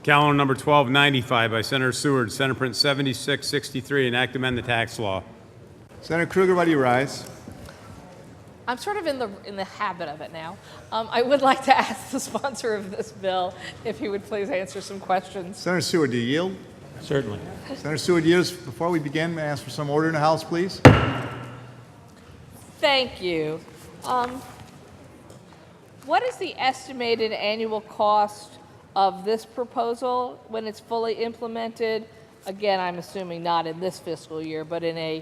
Calendar number 1295 by Senator Seward, Senate Print 7663, an act to amend the tax law. Senator Kruger, why do you rise? I'm sort of in the habit of it now. I would like to ask the sponsor of this bill if he would please answer some questions. Senator Seward, do you yield? Certainly. Senator Seward yields. Before we begin, may I ask for some order in the House, please? Thank you. What is the estimated annual cost of this proposal when it's fully implemented? Again, I'm assuming not in this fiscal year, but in a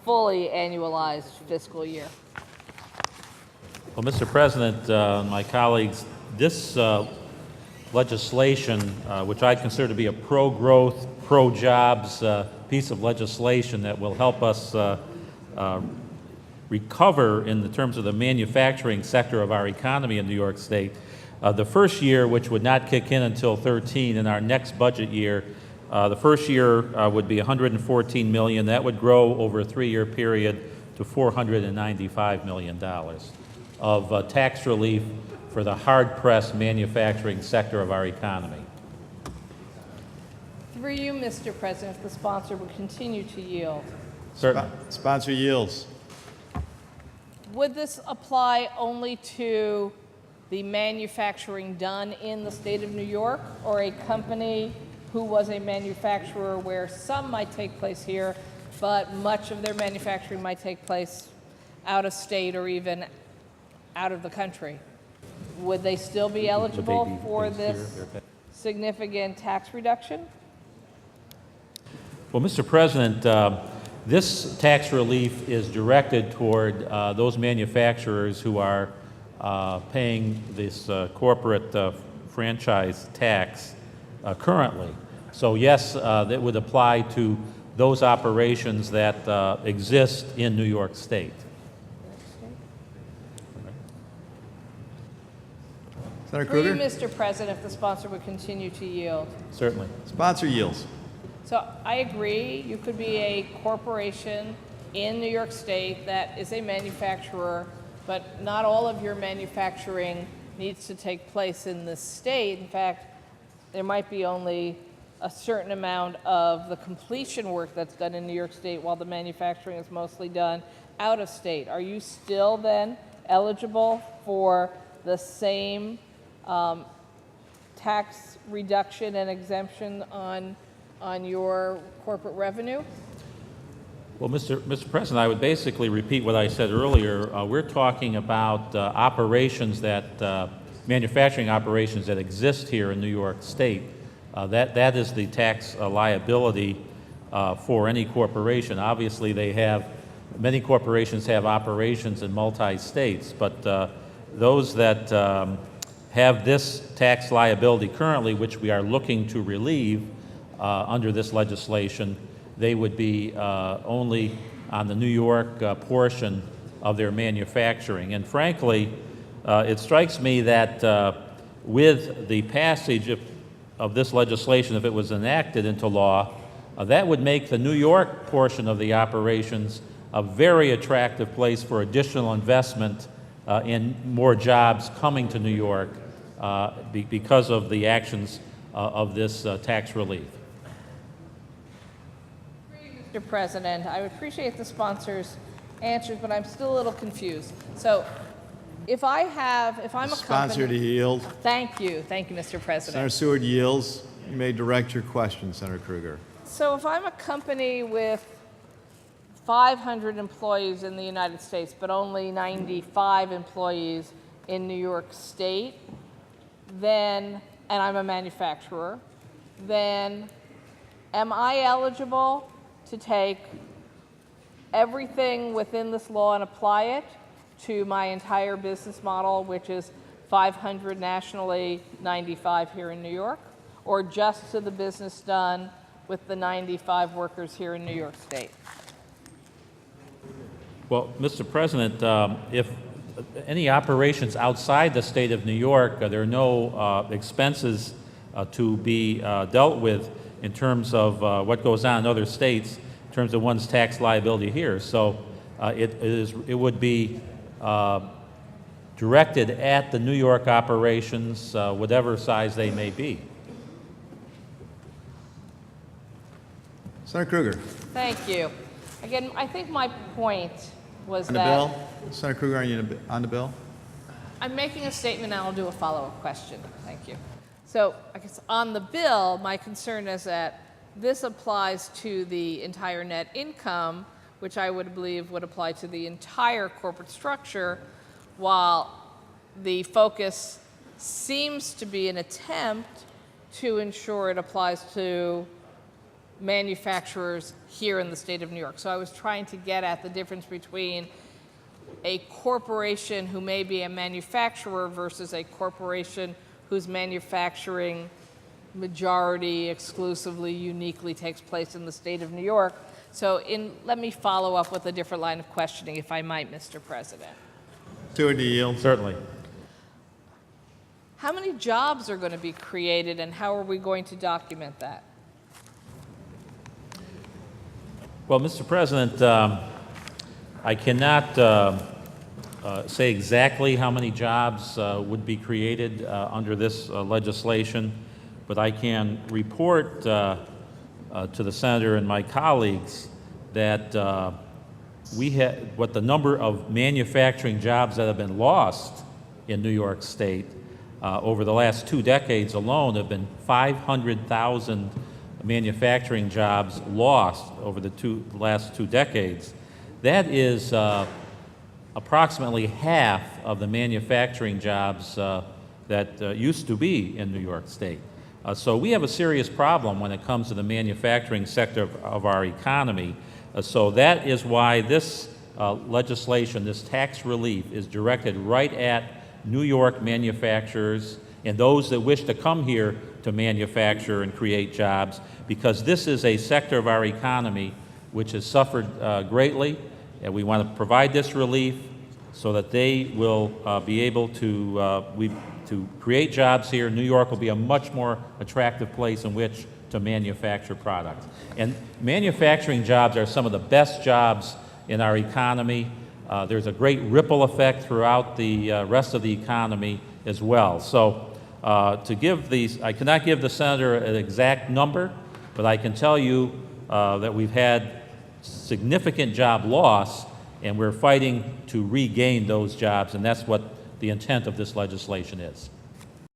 fully annualized fiscal year. Well, Mr. President, my colleagues, this legislation, which I consider to be a pro-growth, pro-jobs piece of legislation that will help us recover in the terms of the manufacturing sector of our economy in New York State. The first year, which would not kick in until 13, in our next budget year, the first year would be $114 million. That would grow over a 3-year period to $495 million of tax relief for the hard-pressed manufacturing sector of our economy. Through you, Mr. President, if the sponsor would continue to yield. Certainly. Sponsor yields. Would this apply only to the manufacturing done in the state of New York, or a company who was a manufacturer where some might take place here, but much of their manufacturing might take place out of state or even out of the country? Would they still be eligible for this significant tax reduction? Well, Mr. President, this tax relief is directed toward those manufacturers who are paying this corporate franchise tax currently. So yes, that would apply to those operations that exist in New York State. Senator Through Kruger? you, Mr. President, if the sponsor would continue to yield. Certainly. Sponsor yields. So I agree, you could be a corporation in New York State that is a manufacturer, but not all of your manufacturing needs to take place in this state. In fact, there might be only a certain amount of the completion work that's done in New York State while the manufacturing is mostly done out of state. Are you still then eligible for the same tax reduction and exemption on your corporate revenue? Well, Mr. President, I would basically repeat what I said earlier. We're talking about operations that, manufacturing operations that exist here in New York State. That is the tax liability for any corporation. Obviously, many corporations have operations in multi-states, but those that have this tax liability currently, which we are looking to relieve under this legislation, they would be only on the New York portion of their manufacturing. And frankly, it strikes me that with the passage of this legislation, if it was enacted into law, that would make the New York portion of the operations a very attractive place for additional investment and more jobs coming to New York because of the actions of this tax relief. Mr. President, I would appreciate the sponsor's answers, but I'm still a little confused. So if I'm a company... Sponsor to yield. Thank you, Mr. President. Senator Seward yields. You may direct your question, Senator Kruger. So if I'm a company with 500 employees in the United States, but only 95 employees in New York State, then, and I'm a manufacturer, then am I eligible to take everything within this law and apply it to my entire business model, which is 500 nationally, 95 here in New York, or just to the business done with the 95 workers here in New York State? Well, Mr. President, if any operations outside the state of New York, there are no expenses to be dealt with in terms of what goes on in other states, in terms of one's tax liability here. So it would be directed at the New York operations, whatever size they may be. Senator Kruger. Thank you. Again, I think my point was On the that bill? Senator Kruger, are you on the bill? I'm making a statement and I'll do a follow-up question. Thank you. So I guess on the bill, my concern is that this applies to the entire net income, which I would believe would apply to the entire corporate structure, while the focus seems to be an attempt to ensure it applies to manufacturers here in the state of New York. So I was trying to get at the difference between a corporation who may be a manufacturer versus a corporation whose manufacturing majority, exclusively, uniquely takes place in the state of New York. So let me follow up with a different line of questioning, if I might, Mr. President. Seward, do you yield? Certainly. How many jobs are going to be created, and how are we going to document that? Well, Mr. President, I cannot say exactly how many jobs would be created under this legislation, but I can report to the Senator and my colleagues that what the number of manufacturing jobs that have been lost in New York State over the last 2 decades alone have been 500,000 manufacturing jobs lost over the last 2 decades. That is approximately half of the manufacturing jobs that used to be in New York State. So we have a serious problem when it comes to the manufacturing sector of our economy. So that is why this legislation, this tax relief, is directed right at New York manufacturers and those that wish to come here to manufacture and create jobs, because this is a sector of our economy which has suffered greatly, and we want to provide this relief so that they will be able to create jobs here. New York will be a much more attractive place in which to manufacture products. And manufacturing jobs are some of the best jobs in our economy. There's a great ripple effect throughout the rest of the economy as well. So I cannot give the Senator an exact number, but I can tell you that we've had significant job loss, and we're fighting to regain those jobs, and that's what the intent of this legislation is.